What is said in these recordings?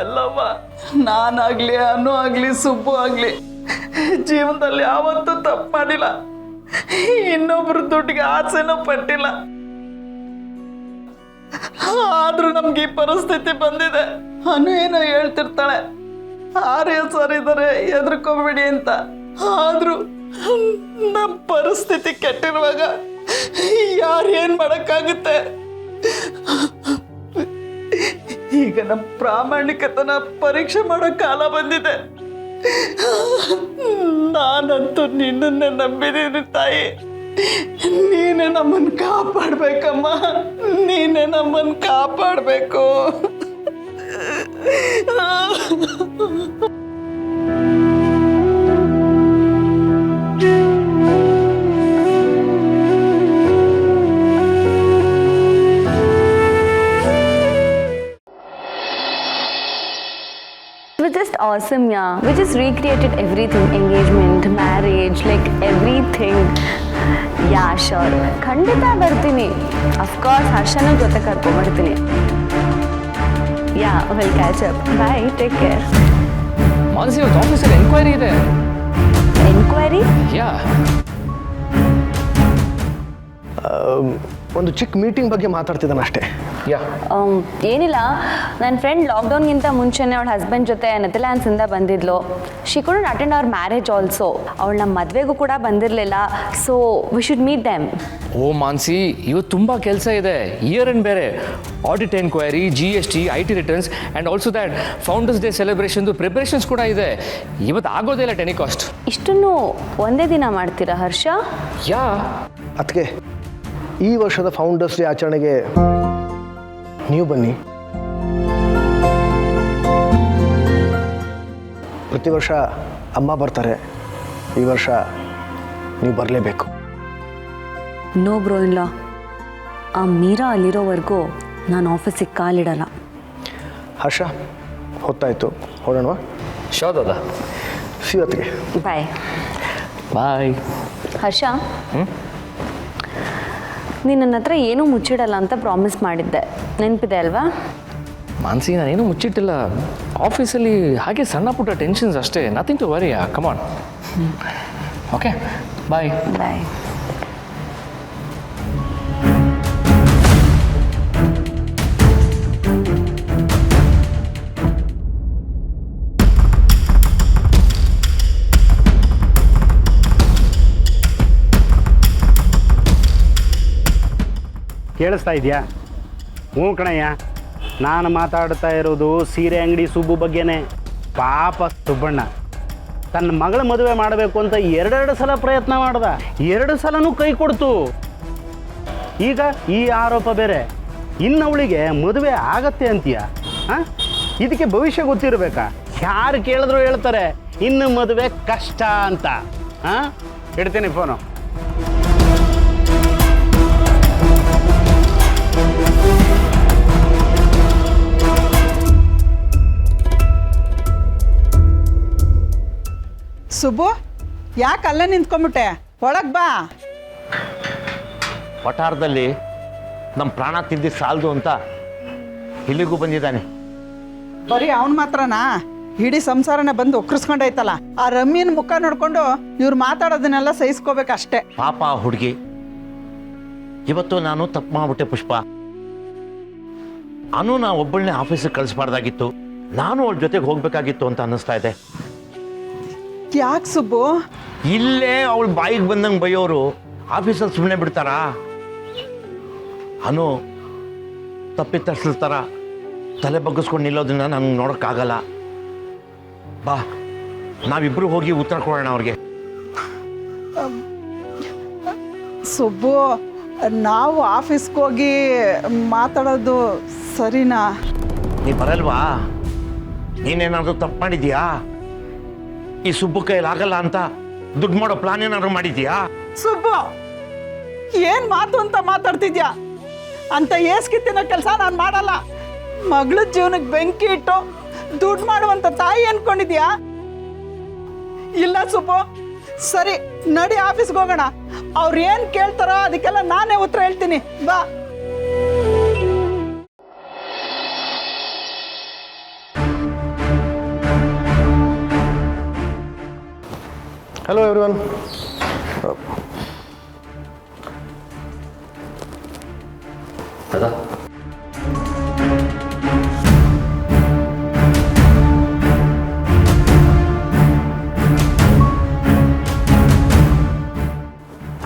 ಎಲ್ಲವ್ವ, ನಾನಾಗ್ಲಿ ಅನು ಆಗ್ಲಿ ಸುಬ್ಬು ಆಗ್ಲಿ ಜೀವನದಲ್ಲಿ ಯಾವತ್ತೂ ತಪ್ಪು ಮಾಡಿಲ್ಲ. ಇನ್ನೊಬ್ರು ದುಡ್ಡಿಗೆ ಆಸೆನೂ ಪಟ್ಟಿಲ್ಲ. ಆದ್ರೂ ನಮ್ಗೆ ಈ ಪರಿಸ್ಥಿತಿ ಬಂದಿದೆ. ಅನು ಏನೋ ಹೇಳ್ತಿರ್ತಾಳೆ, ಆರ್ಯ ಸರ್ ಇದಾರೆ ಎದ್ರಕೋಬೇಡಿ ಅಂತ. ಆದ್ರೂ ನಮ್ಮ ಪರಿಸ್ಥಿತಿ ಕೆಟ್ಟಿರುವಾಗ ಯಾರು ಏನ್ ಮಾಡಕ್ಕಾಗುತ್ತೆ? ಈಗ ನಮ್ಮ ಪ್ರಾಮಾಣಿಕತನ ಪರೀಕ್ಷೆ ಮಾಡೋ ಕಾಲ ಬಂದಿದೆ. ನಾನಂತೂ ನಿನ್ನನ್ನೇ ನಂಬಿದೀನಿ ತಾಯಿ. ನೀನೇ ನಮ್ಮನ್ನು ಕಾಪಾಡ್ಬೇಕಮ್ಮ, ನೀನೇ ನಮ್ಮನ್ನು ಕಾಪಾಡಬೇಕು. It was just awesome, yeah. We just recreated everything, engagement, marriage, like everything. Yeah, sure. ಖಂಡಿತ ಬರ್ತೀನಿ. Of course, ಹರ್ಷನ ಜೊತೆ ಕರ್ಕೊಂಡು ಬರ್ತೀನಿ. Yeah, we'll catch up. Bye, take care. Manasi, ಇವತ್ತು ಆಫೀಸಲ್ಲಿ ಎನ್ಕ್ವೈರಿ ಇದೆ. Enquiry? ಯಾ, ಒಂದು ಚಿಕ್ಕ ಮೀಟಿಂಗ್ ಬಗ್ಗೆ ಮಾತಾಡ್ತಿದ್ದಾನೆ ಅಷ್ಟೇ. ಯಾ. ಏನಿಲ್ಲ, ನನ್ನ ಫ್ರೆಂಡ್ ಲಾಕ್ಡೌನ್ಗಿಂತ ಮುಂಚೆನೇ ಅವಳ ಹಸ್ಬೆಂಡ್ ಜೊತೆ ನೆದರ್ಲ್ಯಾಂಡ್ಸಿಂದ ಬಂದಿದ್ಲು. She couldn't attend our marriage also. ಅವಳು ನಮ್ಮ ಮದುವೆಗೂ ಕೂಡ ಬಂದಿರಲಿಲ್ಲ. So we should meet them. ಓ ಮಾನಸಿ, ಇವತ್ತು ತುಂಬ ಕೆಲಸ ಇದೆ. ಇಯರ್ ಎಂಡ್ ಬೇರೆ, audit enquiry, GST, IT returns and also that founders day ಸೆಲೆಬ್ರೇಷನ್ದು ಪ್ರಿಪ್ರೇಷನ್ಸ್ ಕೂಡ ಇದೆ. ಇವತ್ತು ಆಗೋದೇ ಇಲ್ಲ ಟೆನಿಕಾಸ್ಟ್. ಇಷ್ಟನ್ನು ಒಂದೇ ದಿನ ಮಾಡ್ತೀರಾ ಹರ್ಷ? ಯಾ. ಅದಕ್ಕೆ ಈ ವರ್ಷದ ಫೌಂಡರ್ಸ್ ಡೇ ಆಚರಣೆಗೆ ನೀವು ಬನ್ನಿ. ಪ್ರತಿ ವರ್ಷ ಅಮ್ಮ ಬರ್ತಾರೆ, ಈ ವರ್ಷ ನೀವು ಬರಲೇಬೇಕು. ನೋ ಬ್ರೋ, ಇಲ್ಲ. ಆ ಮೀರಾ ಅಲ್ಲಿರೋವರೆಗೂ ನಾನು ಆಫೀಸಿಗೆ ಕಾಲಿಡಲ್ಲ. ಹರ್ಷ, ಹೊತ್ತಾಯಿತು, ಹೊರಡೋಣ. ಶೋಧದ. ಸಿವತ್ತಿಗೆ ಬಾಯ್. ಬಾಯ್. ಹರ್ಷ, ನೀನು ನನ್ನ ಹತ್ರ ಏನೂ ಮುಚ್ಚಿಡಲ್ಲ ಅಂತ ಪ್ರಾಮಿಸ್ ಮಾಡಿದ್ದೆ, ನೆನಪಿದೆ ಅಲ್ವಾ? ಮಾನಸಿ, ನಾನೇನು ಮುಚ್ಚಿಟ್ಟಿಲ್ಲ. ಆಫೀಸಲ್ಲಿ ಹಾಗೆ ಸಣ್ಣ ಪುಟ್ಟ ಟೆನ್ಷನ್ಸ್ ಅಷ್ಟೇ, nothing to worry. Come on. Okay, bye. Bye. ಕೇಳಿಸ್ತಾ ಇದೆಯಾ? ಹ್ಞೂ ಕಣಯ್ಯ, ನಾನು ಮಾತಾಡ್ತಾ ಇರೋದು ಸೀರೆ ಅಂಗಡಿ ಸುಬ್ಬು ಬಗ್ಗೆನೇ. ಪಾಪ ಸುಬ್ಬಣ್ಣ ತನ್ನ ಮಗಳ ಮದುವೆ ಮಾಡಬೇಕು ಅಂತ ಎರಡೆರಡು ಸಲ ಪ್ರಯತ್ನ ಮಾಡ್ದ, 2 ಸಲನೂ ಕೈ ಕೊಡ್ತು. ಈಗ ಈ ಆರೋಪ ಬೇರೆ. ಇನ್ನು ಅವಳಿಗೆ ಮದುವೆ ಆಗತ್ತೆ ಅಂತೀಯ? ಹಾಂ, ಇದಕ್ಕೆ ಭವಿಷ್ಯ ಗೊತ್ತಿರಬೇಕಾ? ಯಾರು ಕೇಳಿದ್ರು ಹೇಳ್ತಾರೆ ಇನ್ನು ಮದುವೆ ಕಷ್ಟ ಅಂತ. ಹಾಂ, ಇಡ್ತೀನಿ ಫೋನು. ಸುಬ್ಬು, ಯಾಕೆ ಅಲ್ಲೇ ನಿಂತ್ಕೊಂಡ್ಬಿಟ್ಟೆ? ಒಳಗೆ ಬಾ. ವಠಾರದಲ್ಲಿ ನಮ್ಮ ಪ್ರಾಣ ತಿಂದಿ ಸಾಲದು ಅಂತ ಇಲ್ಲಿಗೂ ಬಂದಿದ್ದಾನೆ. ಬರೀ ಅವನು ಮಾತ್ರನಾ? ಇಡೀ ಸಂಸಾರನ ಬಂದು ಒಕ್ಕರ್ಸ್ಕೊಂಡೈತಲ್ಲ. ಆ ರಮ್ಯನ ಮುಖ ನೋಡ್ಕೊಂಡು ಇವ್ರು ಮಾತಾಡೋದನ್ನೆಲ್ಲ ಸಹಿಸ್ಕೋಬೇಕಷ್ಟೇ. ಪಾಪ ಹುಡುಗಿ, ಇವತ್ತು ನಾನು ತಪ್ಪು ಮಾಡ್ಬಿಟ್ಟೆ ಪುಷ್ಪ. ಅನು ನಾ ಒಬ್ಬಳನ್ನೇ ಆಫೀಸಿಗೆ ಕಳಿಸ್ಬಾರ್ದಾಗಿತ್ತು, ನಾನು ಅವಳ ಜೊತೆಗೆ ಹೋಗ್ಬೇಕಾಗಿತ್ತು ಅಂತ ಅನ್ನಿಸ್ತಾ ಇದೆ. ಯಾಕೆ ಸುಬ್ಬು? ಇಲ್ಲೇ ಅವಳು ಬಾಯಿಗೆ ಬಂದಂಗೆ ಬೈಯೋರು ಆಫೀಸಲ್ಲಿ ಸುಮ್ಮನೆ ಬಿಡ್ತಾರಾ? ಅನು ತಪ್ಪಿತರ್ಸ್ತಾರ ತಲೆ ಬಗ್ಗಿಸ್ಕೊಂಡು ನಿಲ್ಲೋದನ್ನ ನಂಗೆ ನೋಡೋಕ್ಕಾಗಲ್ಲ. ಬಾ, ನಾವಿಬ್ರು ಹೋಗಿ ಉತ್ತರ ಕೊಡೋಣ ಅವ್ರಿಗೆ. ಸುಬ್ಬು, ನಾವು ಆಫೀಸ್ಗೆ ಹೋಗಿ ಮಾತಾಡೋದು ಸರಿನಾ? ನೀ ಬರಲ್ವಾ? ನೀನೇನಾದ್ರೂ ತಪ್ಪು ಮಾಡಿದ್ಯಾ? ಈ ಸುಬ್ಬು ಕೈಯಲ್ಲಿ ಆಗಲ್ಲ ಅಂತ ದುಡ್ಡು ಮಾಡೋ ಪ್ಲಾನ್ ಏನಾದ್ರು ಮಾಡಿದ್ಯಾ? ಸುಬ್ಬು, ಏನ್ ಮಾತು ಅಂತ ಮಾತಾಡ್ತಿದ್ಯಾ? ಅಂತ ಏಸ್ಕಿತ್ತಿನ ಕೆಲಸ ನಾನು ಮಾಡಲ್ಲ. ಮಗಳ ಜೀವನಕ್ಕೆ ಬೆಂಕಿ ಇಟ್ಟು ದುಡ್ಡು ಮಾಡುವಂತ ತಾಯಿ ಅನ್ಕೊಂಡಿದ್ಯಾ? ಇಲ್ಲ ಸುಬ್ಬು, ಸರಿ ನಡಿ ಆಫೀಸ್ಗೆ ಹೋಗೋಣ. ಅವ್ರು ಏನ್ ಕೇಳ್ತಾರೋ ಅದಕ್ಕೆಲ್ಲ ನಾನೇ ಉತ್ತರ ಹೇಳ್ತೀನಿ. ಬಾ. Hello everyone. ದಾದಾ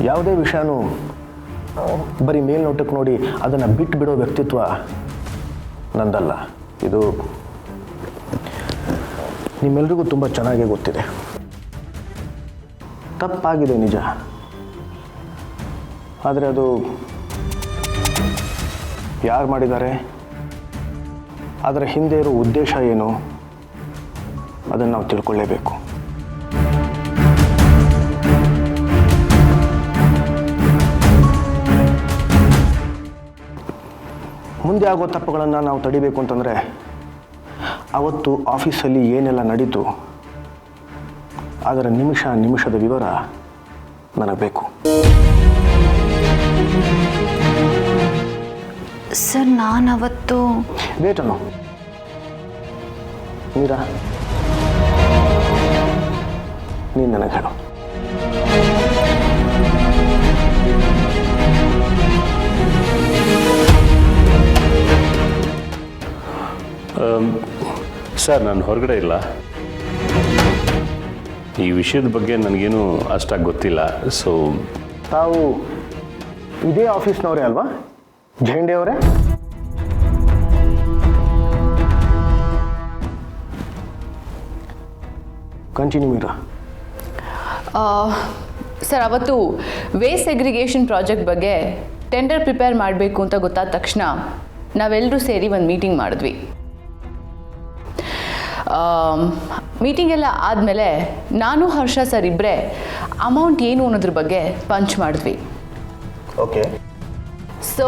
ಯಾವುದೇ ವಿಷಯನೂ ಬರೀ ಮೇಲ್ನೋಟಕ್ಕೆ ನೋಡಿ ಅದನ್ನು ಬಿಟ್ಟು ಬಿಡೋ ವ್ಯಕ್ತಿತ್ವ ನಂದಲ್ಲ. ಇದು ನಿಮ್ಮೆಲ್ರಿಗೂ ತುಂಬ ಚೆನ್ನಾಗೇ ಗೊತ್ತಿದೆ. ತಪ್ಪಾಗಿದೆ ನಿಜ, ಆದರೆ ಅದು ಯಾರು ಮಾಡಿದ್ದಾರೆ, ಅದರ ಹಿಂದೆ ಇರೋ ಉದ್ದೇಶ ಏನು, ಅದನ್ನು ನಾವು ತಿಳ್ಕೊಳ್ಳೇಬೇಕು. ಮುಂದೆ ಆಗೋ ತಪ್ಪುಗಳನ್ನು ನಾವು ತಡಿಬೇಕು ಅಂತಂದರೆ ಅವತ್ತು ಆಫೀಸಲ್ಲಿ ಏನೆಲ್ಲ ನಡೀತು ಅದರ ನಿಮಿಷದ ವಿವರ ನನಗೆ ಬೇಕು. ಸರ್ ನಾನವತ್ತು ವೇಟನು ಮೀರಾ, ನೀನು ನನಗೆ ಹೇಳು. ಸರ್, ನಾನು ಹೊರಗಡೆ ಇಲ್ಲ. ಈ ವಿಷಯದ ಬಗ್ಗೆ ನನಗೇನು ಅಷ್ಟಾಗಿ ಗೊತ್ತಿಲ್ಲ. ಸೊ ತಾವು ಇದೇ ಆಫೀಸ್ನವರೇ ಅಲ್ವಾ, ಝೇಂಡೆ ಅವರೇ? ಕಂಟಿನ್ಯೂ ಮೀರಾ. ಸರ್, ಅವತ್ತು ವೇಸ್ಟ್ ಸೆಗ್ರಿಗೇಷನ್ ಪ್ರಾಜೆಕ್ಟ್ ಬಗ್ಗೆ ಟೆಂಡರ್ ಪ್ರಿಪೇರ್ ಮಾಡಬೇಕು ಅಂತ ಗೊತ್ತಾದ ತಕ್ಷಣ ನಾವೆಲ್ಲರೂ ಸೇರಿ ಒಂದು ಮೀಟಿಂಗ್ ಮಾಡಿದ್ವಿ. ಮೀಟಿಂಗ್ ಎಲ್ಲ ಆದಮೇಲೆ ನಾನು ಹರ್ಷ ಸರ್ ಇಬ್ಬರೇ ಅಮೌಂಟ್ ಏನು ಅನ್ನೋದ್ರ ಬಗ್ಗೆ ಪಂಚ್ ಮಾಡಿದ್ವಿ. ಓಕೆ. ಸೊ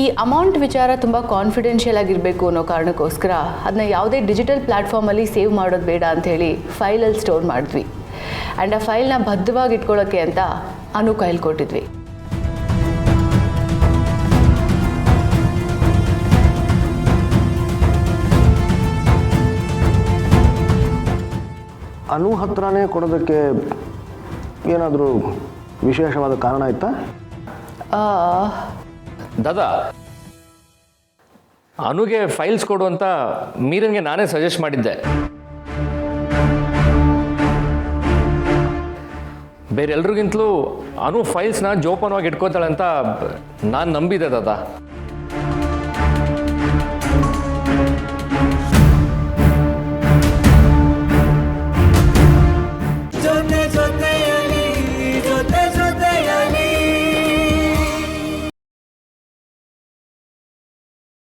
ಈ ಅಮೌಂಟ್ ವಿಚಾರ ತುಂಬ ಕಾನ್ಫಿಡೆನ್ಷಿಯಲ್ ಆಗಿರಬೇಕು ಅನ್ನೋ ಕಾರಣಕ್ಕೋಸ್ಕರ ಅದನ್ನ ಯಾವುದೇ ಡಿಜಿಟಲ್ ಪ್ಲ್ಯಾಟ್ಫಾರ್ಮಲ್ಲಿ ಸೇವ್ ಮಾಡೋದು ಬೇಡ ಅಂಥೇಳಿ ಫೈಲಲ್ಲಿ ಸ್ಟೋರ್ ಮಾಡಿದ್ವಿ. ಆ್ಯಂಡ್ ಆ ಫೈಲ್ನ ಭದ್ರವಾಗಿ ಇಟ್ಕೊಳ್ಳೋಕ್ಕೆ ಅಂತ ಅನು ಕೈಲಿ ಕೊಟ್ಟಿದ್ವಿ. ಅನು ಹತ್ರನೇ ಕೊಡೋದಕ್ಕೆ ಏನಾದರೂ ವಿಶೇಷವಾದ ಕಾರಣ ಇತ್ತಾ? ದಾದಾ, ಅನುಗೆ ಫೈಲ್ಸ್ ಕೊಡು ಅಂತ ಮೀರನ್ಗೆ ನಾನೇ ಸಜೆಸ್ಟ್ ಮಾಡಿದ್ದೆ. ಬೇರೆ ಎಲ್ರಿಗಿಂತಲೂ ಅನು ಫೈಲ್ಸ್ನ ಜೋಪಾನವಾಗಿ ಇಟ್ಕೋತಾಳೆ ಅಂತ ನಾನು ನಂಬಿದ್ದೆ ದಾದಾ.